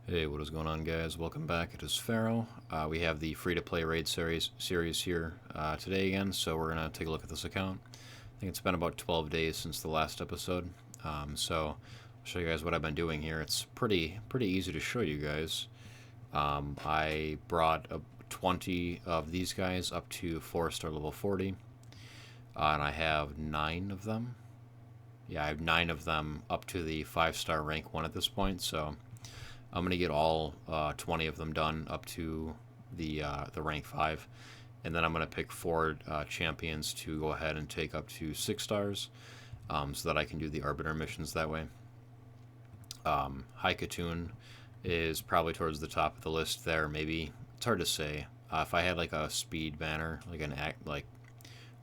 Hey, what is going on, guys? Welcome back. It is Pharaoh. We have the free-to-play raid series here today again, so we're gonna take a look at this account. I think it's been about 12 days since the last episode, so I'll show you guys what I've been doing here. It's pretty easy to show you guys. I brought 20 of these guys up to 4-star level 40, and I have 9 of them. Yeah, I have 9 of them up to the 5-star rank 1 at this point, so I'm going to get all 20 of them done up to the rank 5. And then I'm going to pick 4 champions to go ahead and take up to 6 stars so that I can do the Arbiter missions that way. Haikatoon is probably towards the top of the list there, maybe. It's hard to say. If I had like a speed banner, like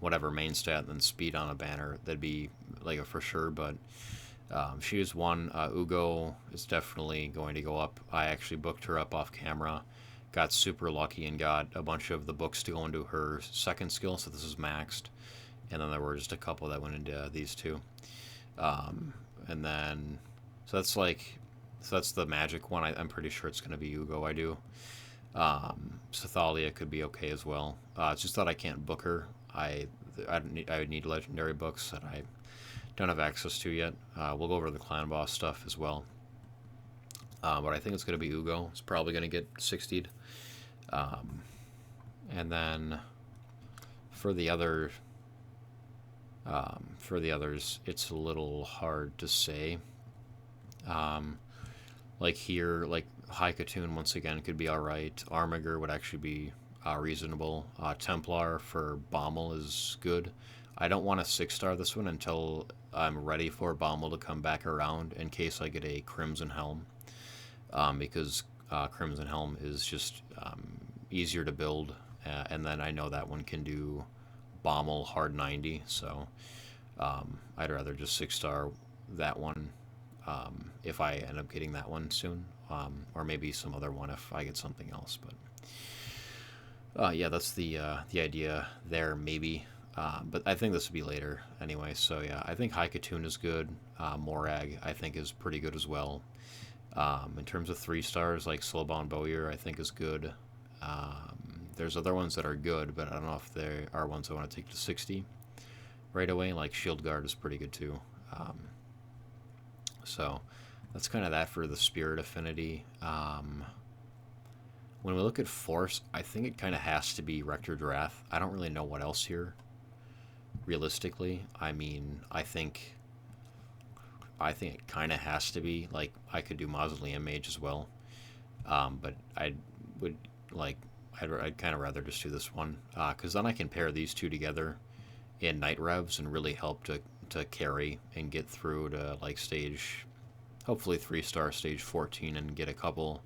whatever main stat, then speed on a banner, that'd be like a for sure, but she is one. Ugo is definitely going to go up. I actually booked her up off camera. Got super lucky and got a bunch of the books to go into her second skill, so this is maxed. And then there were just a couple that went into these two. And then, so that's the magic one. I'm pretty sure it's going to be Ugo. I do. Cythalia could be okay as well. It's just that I can't book her. I would need legendary books that I don't have access to yet. We'll go over the clan boss stuff as well. But I think it's going to be Ugo. It's probably going to get 60'd. And then for the others, it's a little hard to say. Like here, like Haikatoon once again could be alright. Armiger would actually be reasonable. Templar for Bommel is good. I don't want to 6-star this one until I'm ready for Bommel to come back around in case I get a Crimson Helm. Because Crimson Helm is just easier to build, and then I know that one can do Bommel hard 90, so I'd rather just 6-star that one if I end up getting that one soon, or maybe some other one if I get something else. But yeah, that's the idea there, maybe. But I think this will be later anyway. So yeah, I think Haikatoon is good. Morag I think is pretty good as well. In terms of 3 stars, like Slowbound Bowyer I think is good. There's other ones that are good, but I don't know if there are ones I want to take to 60 right away. Like Shield Guard is pretty good too. So that's kind of that for the Spirit Affinity. When we look at Force, I think it kind of has to be Rector Wrath. I don't really know what else here. Realistically, I mean, I think it kind of has to be. Like, I could do Mausoleum Mage as well, but I'd kind of rather just do this one, because then I can pair these two together in Night Revs and really help to carry and get through to like stage, hopefully 3-star stage 14, and get a couple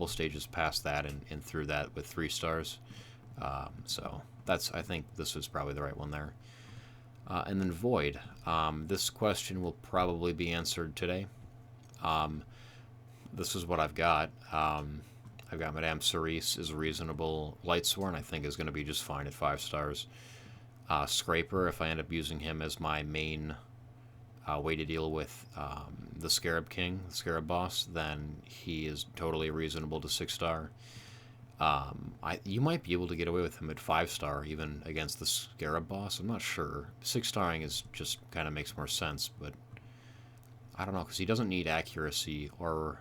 stages past that and through that with 3 stars. So I think this is probably the right one there. And then Void. This question will probably be answered today. This is what I've got. I've got Madame Cerise is reasonable. Lightsworn I think is going to be just fine at 5 stars. Scraper, if I end up using him as my main way to deal with the Scarab King, the Scarab Boss, then he is totally reasonable to 6-star. You might be able to get away with him at 5-star even against the Scarab Boss. I'm not sure. 6-starring is just kind of makes more sense, but I don't know, because he doesn't need accuracy or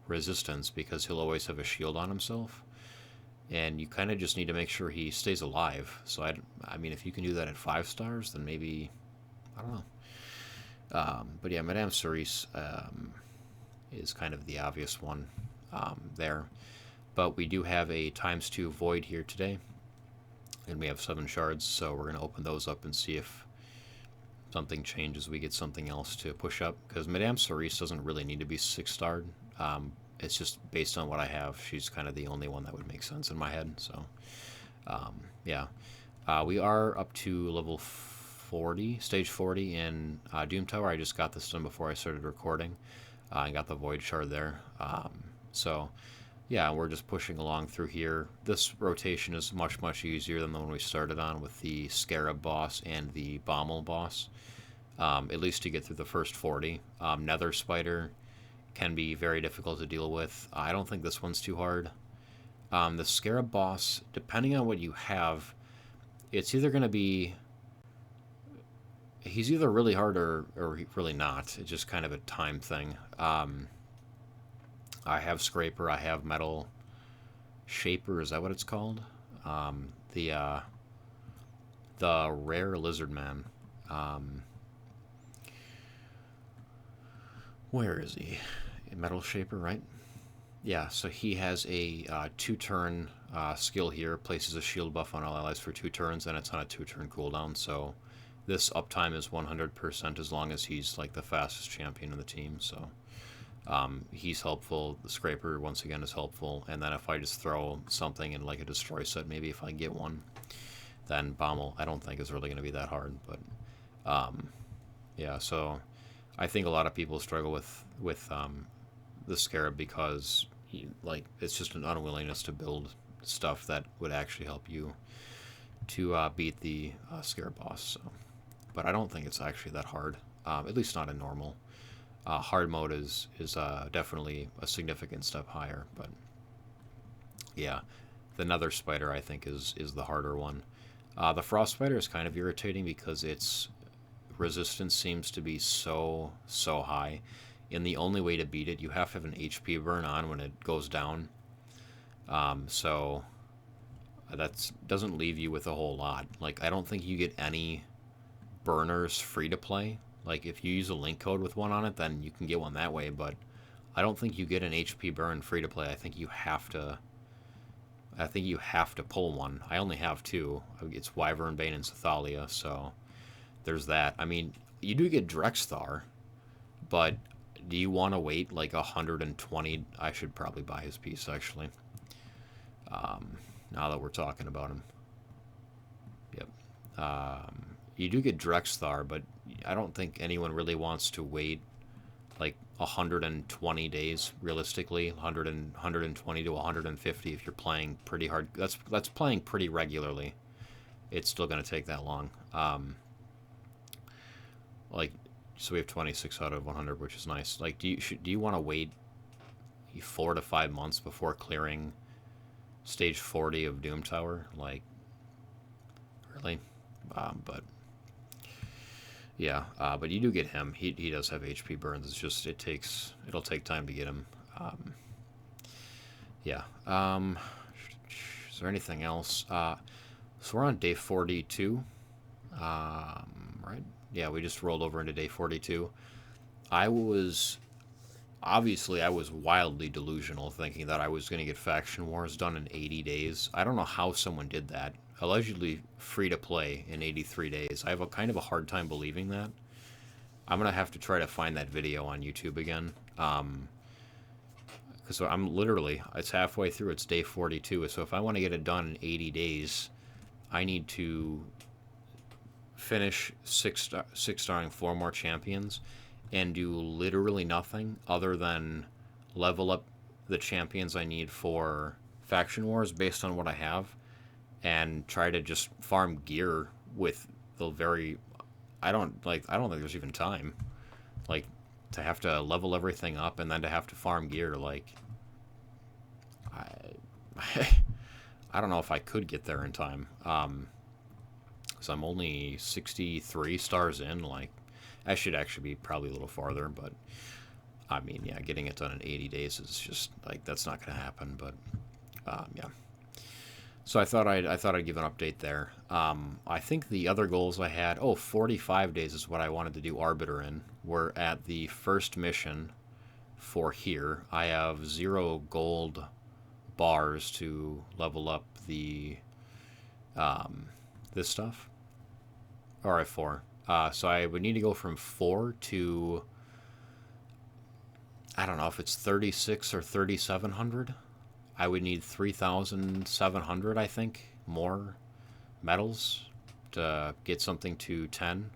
resistance because he'll always have a shield on himself. And you kind of just need to make sure he stays alive. So I mean, if you can do that at 5 stars, then maybe, I don't know. But yeah, Madame Cerise is kind of the obvious one there. But we do have a ×2 Void here today, and we have 7 shards, so we're going to open those up and see if something changes. We get something else to push up, because Madame Cerise doesn't really need to be 6-starred. It's just based on what I have. She's kind of the only one that would make sense in my head. So, yeah. We are up to level 40, stage 40 in Doom Tower. I just got this done before I started recording. I got the Void Shard there. So, yeah, we're just pushing along through here. This rotation is much easier than the one we started on with the Scarab boss and the Bommel boss. At least to get through the first 40. Nether Spider can be very difficult to deal with. I don't think this one's too hard. The Scarab boss, depending on what you have, it's either going to be... He's either really hard or really not. It's just kind of a time thing. I have Scraper, I have Metal Shaper, is that what it's called? The rare Lizard Man. Where is he? Metal Shaper, right? Yeah, so he has a 2-turn skill here, places a shield buff on all allies for 2 turns, and it's on a 2-turn cooldown, so this uptime is 100% as long as he's like the fastest champion in the team, so he's helpful. The Scraper, once again, is helpful, and then if I just throw something in like a destroy set, maybe if I get one, then Bommel, I don't think is really going to be that hard, but yeah, so I think a lot of people struggle with the Scarab because it's just an unwillingness to build stuff that would actually help you to beat the Scarab boss. So. But I don't think it's actually that hard, at least not in normal. Hard mode is definitely a significant step higher, but yeah, the Nether Spider I think is the harder one. The Frost Spider is kind of irritating because its resistance seems to be so high, and the only way to beat it, you have to have an HP burn on when it goes down. So that doesn't leave you with a whole lot. Like, I don't think you get any burners free to play. Like, if you use a link code with one on it, then you can get one that way, but I don't think you get an HP burn free to play. I think you have to pull one. I only have 2. It's Wyvern Bane and Cythalia, so there's that. I mean, you do get Drexthar, but do you want to wait like 120? I should probably buy his piece, actually. Now that we're talking about him. Yep. You do get Drexthar, but I don't think anyone really wants to wait like 120 days, realistically. 120 to 150 if you're playing pretty hard. That's playing pretty regularly. It's still going to take that long. So we have 26 out of 100, which is nice. Like, do you want to wait 4 to 5 months before clearing stage 40 of Doom Tower? Like, really? But yeah, but you do get him. He does have HP burns. It's just it'll take time to get him. Yeah. Is there anything else? So we're on day 42. Right? Yeah, we just rolled over into day 42. I was wildly delusional, thinking that I was going to get Faction Wars done in 80 days. I don't know how someone did that. Allegedly free to play in 83 days. I have a kind of a hard time believing that. I'm going to have to try to find that video on YouTube again. Because I'm literally, it's halfway through, it's day 42. So if I want to get it done in 80 days, I need to finish 6-starring 4 more champions and do literally nothing other than level up the champions I need for Faction Wars based on what I have, and try to just farm gear with the very... I don't think there's even time. Like, to have to level everything up and then to have to farm gear, like... I don't know if I could get there in time. Because I'm only 63 stars in, like... I should actually be probably a little farther, but... I mean, yeah, getting it done in 80 days is just, like, that's not going to happen, but... yeah. So I thought I'd give an update there. I think the other goals I had, 45 days is what I wanted to do Arbiter in. We're at the first mission for here. I have 0 gold bars to level up the this stuff. Or I have 4. So I would need to go from 4 to, I don't know if it's 36 or 3,700. I would need 3,700, I think, more medals to get something to 10.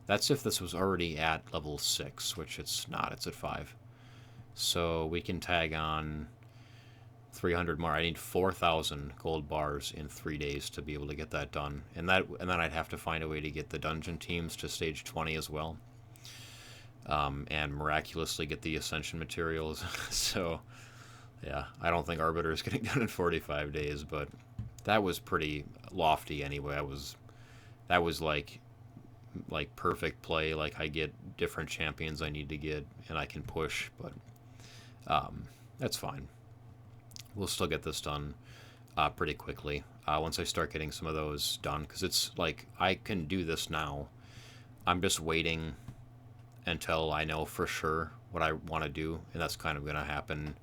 That's if this was already at level 6, which it's not. It's at 5. So we can tag on 300 more. I need 4,000 gold bars in 3 days to be able to get that done. And then I'd have to find a way to get the dungeon teams to stage 20 as well. and miraculously get the Ascension materials. So, yeah, I don't think Arbiter is getting done in 45 days, but that was pretty lofty anyway. That was like perfect play. Like I get different champions I need to get, and I can push, but that's fine. We'll still get this done pretty quickly once I start getting some of those done, because it's like I can do this now. I'm just waiting until I know for sure what I want to do, and that's kind of going to happen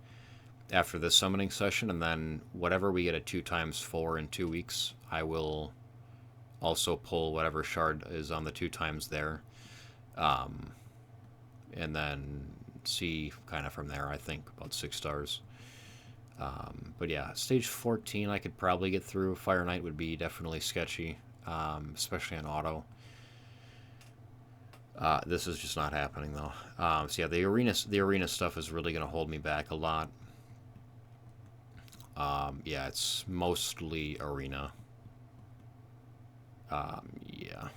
after this summoning session. And then whatever we get at 2x4 in 2 weeks, I will also pull whatever shard is on the 2x there, and then see kind of from there. I think about 6 stars. But yeah, stage 14 I could probably get through. Fire Knight would be definitely sketchy, especially on auto. This is just not happening though. So yeah, the arena stuff is really going to hold me back a lot. Yeah, it's mostly arena. Yeah.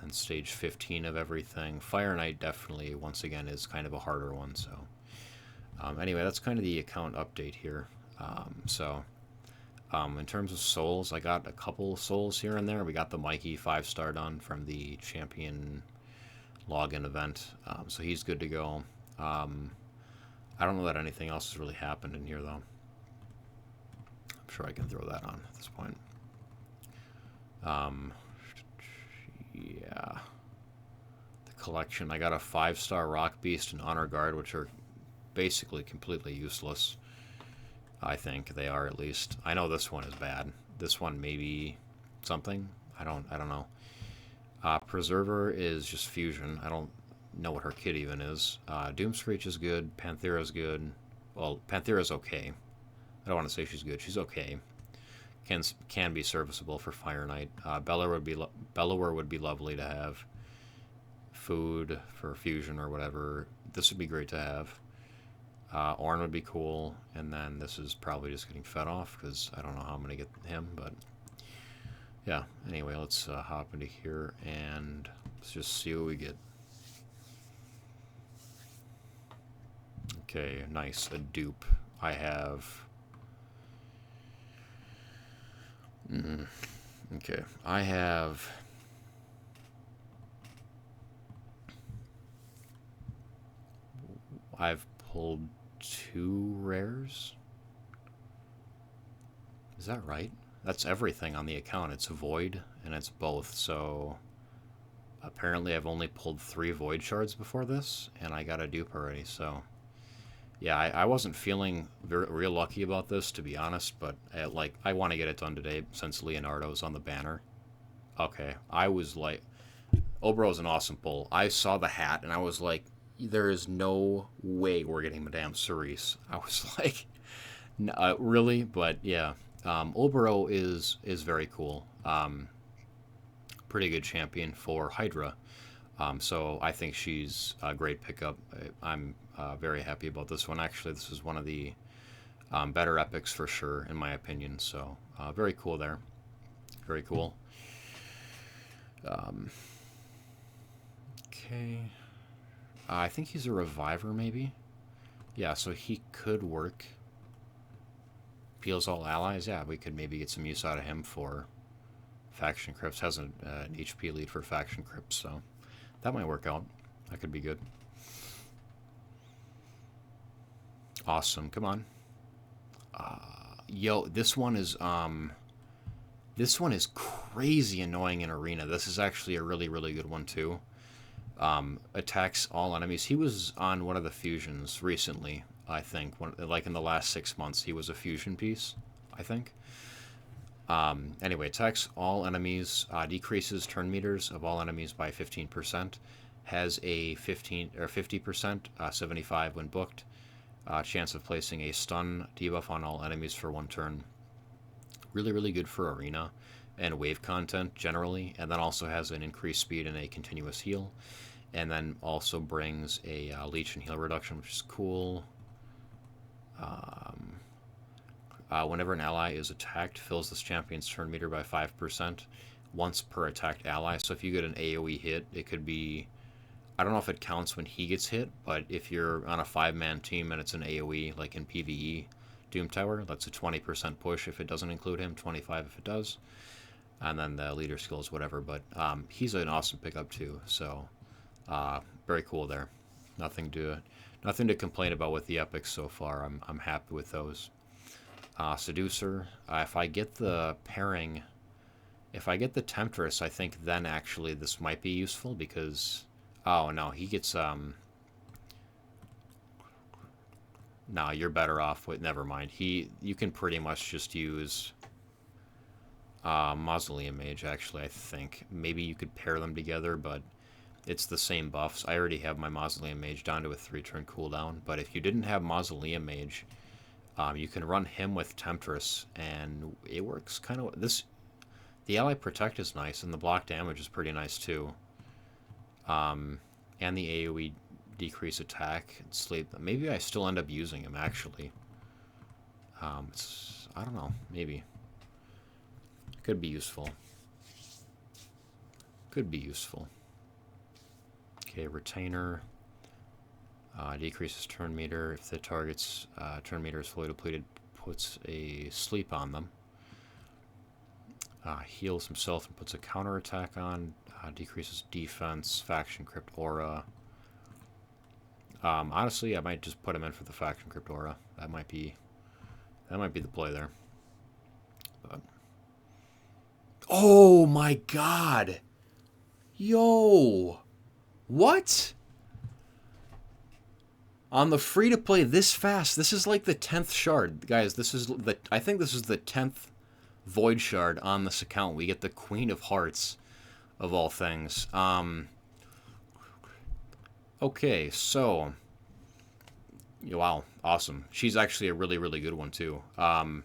And stage 15 of everything. Fire Knight definitely, once again, is kind of a harder one. So anyway, that's kind of the account update here. In terms of souls, I got a couple souls here and there. We got the Mikey 5-star done from the champion login event, so he's good to go. I don't know that anything else has really happened in here, though. I'm sure I can throw that on at this point. Yeah. The collection, I got a 5-star Rock Beast and Honor Guard, which are basically completely useless. I think they are, at least. I know this one is bad. This one maybe something. I don't know. Preserver is just fusion. I don't know what her kit even is. Doomscreech is good. Panthera's good. Well, Panthera's okay. I don't want to say she's good. She's okay. Can be serviceable for Fire Knight. Bellower would be lovely to have. Food for fusion or whatever. This would be great to have. Ornn would be cool, and then this is probably just getting fed off because I don't know how I'm going to get him, but yeah. Anyway, let's hop into here and let's just see what we get. Okay, nice, a dupe. I have... Okay, I have... I've pulled 2 rares. Is that right? That's everything on the account. It's Void and it's both. So apparently I've only pulled 3 Void shards before this, and I got a dupe already. So yeah, I wasn't feeling real lucky about this, to be honest, but I want to get it done today since Leonardo's on the banner. Okay, I was like, Obro's an awesome pull. I saw the hat and I was like, there is no way we're getting Madame Cerise. I was like, really? But yeah, Obro is very cool. Pretty good champion for Hydra. So I think she's a great pickup. I'm very happy about this one. Actually, this is one of the better epics for sure, in my opinion. So very cool there. Very cool. Okay. I think he's a reviver, maybe. Yeah, so he could work. Peels all allies. Yeah, we could maybe get some use out of him for faction crypts. Has an HP lead for faction crypts, so that might work out. That could be good. Awesome. Come on. Yo, this one is crazy annoying in arena. This is actually a really, really good one too. Attacks all enemies. He was on one of the fusions recently, I think. Like in the last 6 months, he was a fusion piece, I think. Anyway, attacks all enemies, decreases turn meters of all enemies by 15%, has a 50%, 75 when booked, chance of placing a stun debuff on all enemies for 1 turn. Really, really good for arena and wave content generally, and then also has an increased speed and a continuous heal, and then also brings a leech and heal reduction, which is cool. Whenever an ally is attacked, fills this champion's turn meter by 5%. once per attacked ally. So if you get an AoE hit, it could be, I don't know if it counts when he gets hit, but if you're on a 5-man team and it's an AoE, like in PvE Doom Tower, that's a 20% push if it doesn't include him, 25 if it does, and then the leader skills, whatever. But he's an awesome pickup too, so very cool there. Nothing to complain about with the epics so far. I'm happy with those. Seducer. If I get the pairing, if I get the Temptress, I think then actually this might be useful because, oh no, he gets no, you're better off with, never mind. You can pretty much just use Mausoleum Mage, actually, I think. Maybe you could pair them together, but it's the same buffs. I already have my Mausoleum Mage down to a 3-turn cooldown, but if you didn't have Mausoleum Mage, you can run him with Temptress, and it works kind of... The Ally Protect is nice, and the block damage is pretty nice, too. And the AoE decrease attack and sleep. Maybe I still end up using him, actually. I don't know. Maybe. Could be useful. Could be useful. Okay, Retainer. Decreases turn meter. If the target's turn meter is fully depleted, puts a sleep on them. Heals himself and puts a counter attack on. Decreases defense, faction crypt aura. Honestly, I might just put him in for the faction crypt aura. That might be the play there. But... Oh my god! Yo! What? On the free-to-play this fast, this is like the 10th shard. Guys, I think this is the 10th Void Shard on this account. We get the Queen of Hearts, of all things. Okay, so... Wow, awesome. She's actually a really, really good one, too. Not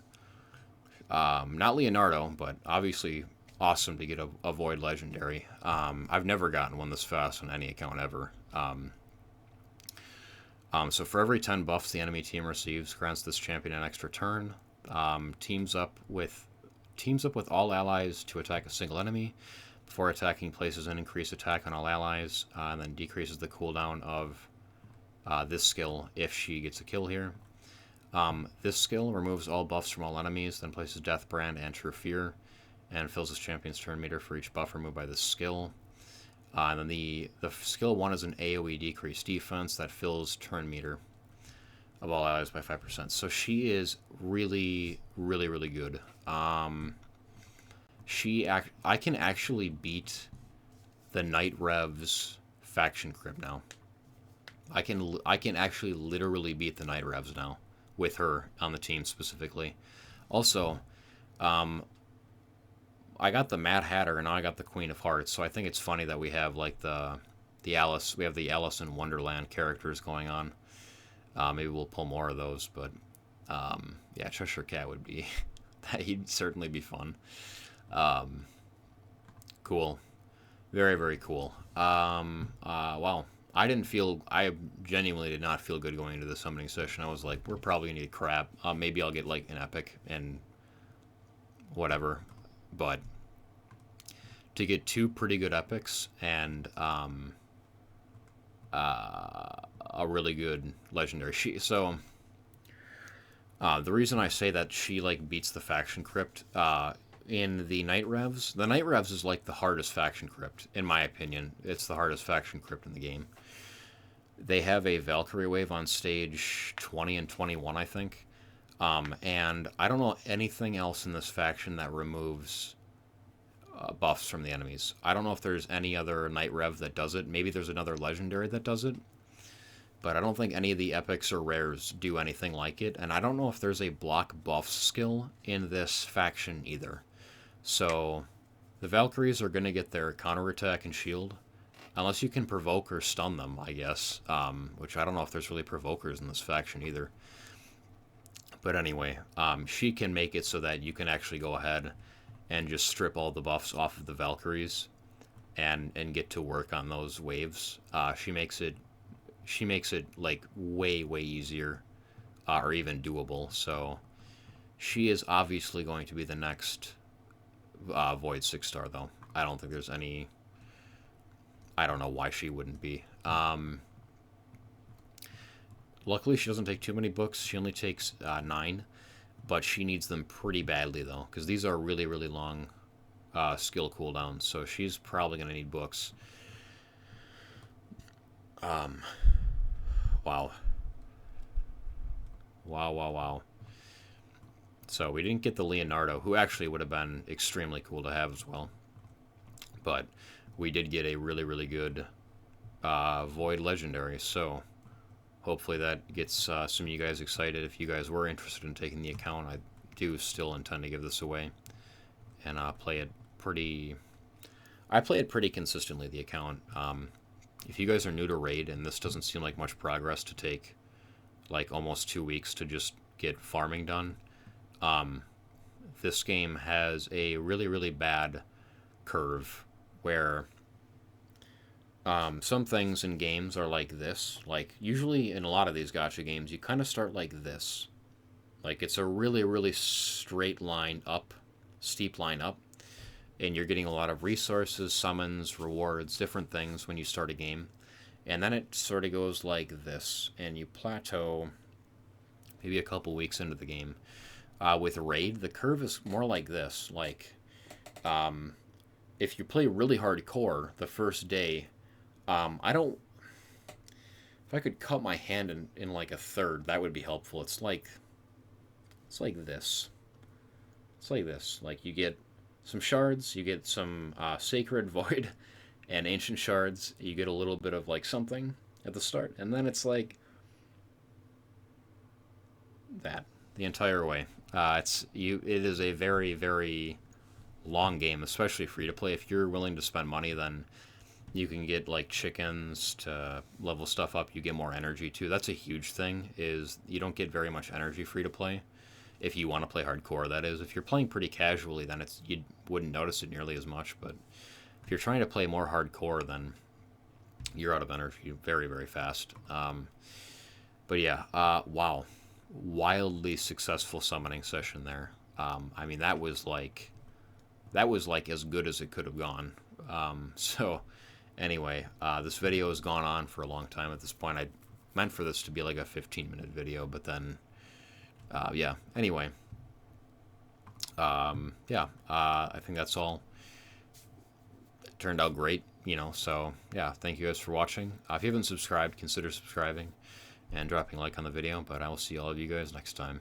Leonardo, but obviously awesome to get a Void Legendary. I've never gotten one this fast on any account ever. So for every 10 buffs the enemy team receives, grants this champion an extra turn. Teams up with all allies to attack a single enemy. Before attacking, places an increased attack on all allies, and then decreases the cooldown of this skill if she gets a kill here. This skill removes all buffs from all enemies, then places Death Brand and True Fear, and fills this champion's turn meter for each buff removed by this skill. And then the skill 1 is an AoE decrease defense that fills turn meter of all allies by 5%. So she is really, really, really good. I can actually beat the Night Revs faction crypt now. I can actually literally beat the Night Revs now with her on the team specifically. Also, I got the Mad Hatter and now I got the Queen of Hearts, so I think it's funny that we have like the Alice, we have the Alice in Wonderland characters going on. Maybe we'll pull more of those, but yeah, Cheshire Cat would be he'd certainly be fun. Cool, very, very cool. Wow, I genuinely did not feel good going into the summoning session. I was like, we're probably gonna need crap. Maybe I'll get like an epic and whatever, but to get 2 pretty good epics and a really good legendary. The reason I say that she like beats the faction crypt in the Night Revs is like the hardest faction crypt in my opinion. It's the hardest faction crypt in the game. They have a Valkyrie wave on stage 20 and 21, I think. And I don't know anything else in this faction that removes buffs from the enemies. I don't know if there's any other Night Rev that does it. Maybe there's another legendary that does it. But I don't think any of the epics or rares do anything like it. And I don't know if there's a block buffs skill in this faction either. So the Valkyries are going to get their counterattack and shield. Unless you can provoke or stun them, I guess. Which I don't know if there's really provokers in this faction either. But anyway, she can make it so that you can actually go ahead and just strip all the buffs off of the Valkyries and get to work on those waves. She makes it like way, way easier or even doable. So she is obviously going to be the next Void 6-star, though. I don't think there's any... I don't know why she wouldn't be. Luckily, she doesn't take too many books. She only takes 9. But she needs them pretty badly, though. Because these are really, really long skill cooldowns. So she's probably going to need books. Wow. Wow, wow, wow. So we didn't get the Leonardo, who actually would have been extremely cool to have as well. But we did get a really, really good Void Legendary. So hopefully that gets some of you guys excited. If you guys were interested in taking the account, I do still intend to give this away. And play it pretty... I play it pretty consistently, the account. If you guys are new to Raid and this doesn't seem like much progress to take like almost 2 weeks to just get farming done, this game has a really, really bad curve where some things in games are like this. Like, usually in a lot of these gacha games, you kind of start like this. Like, it's a really, really straight line up, steep line up, and you're getting a lot of resources, summons, rewards, different things when you start a game. And then it sort of goes like this, and you plateau maybe a couple weeks into the game. With Raid, the curve is more like this. Like, if you play really hardcore the first day, I don't... If I could cut my hand in like a third, that would be helpful. It's like this. It's like this. Like, you get some shards, you get some sacred, void, and ancient shards. You get a little bit of like something at the start, and then it's like that the entire way. It is a very, very long game, especially free to play. If you're willing to spend money, then you can get like chickens to level stuff up. You get more energy too. That's a huge thing. Is you don't get very much energy free to play. If you want to play hardcore, that is. If you're playing pretty casually, then you wouldn't notice it nearly as much. But if you're trying to play more hardcore, then you're out of energy very, very fast. But yeah, wow, wildly successful summoning session there. I mean, that was like as good as it could have gone. So anyway, this video has gone on for a long time at this point. I meant for this to be like a 15-minute video, but then. Yeah, anyway. Yeah, I think that's all. It turned out great, so yeah, thank you guys for watching. If you haven't subscribed, consider subscribing and dropping a like on the video, but I will see all of you guys next time.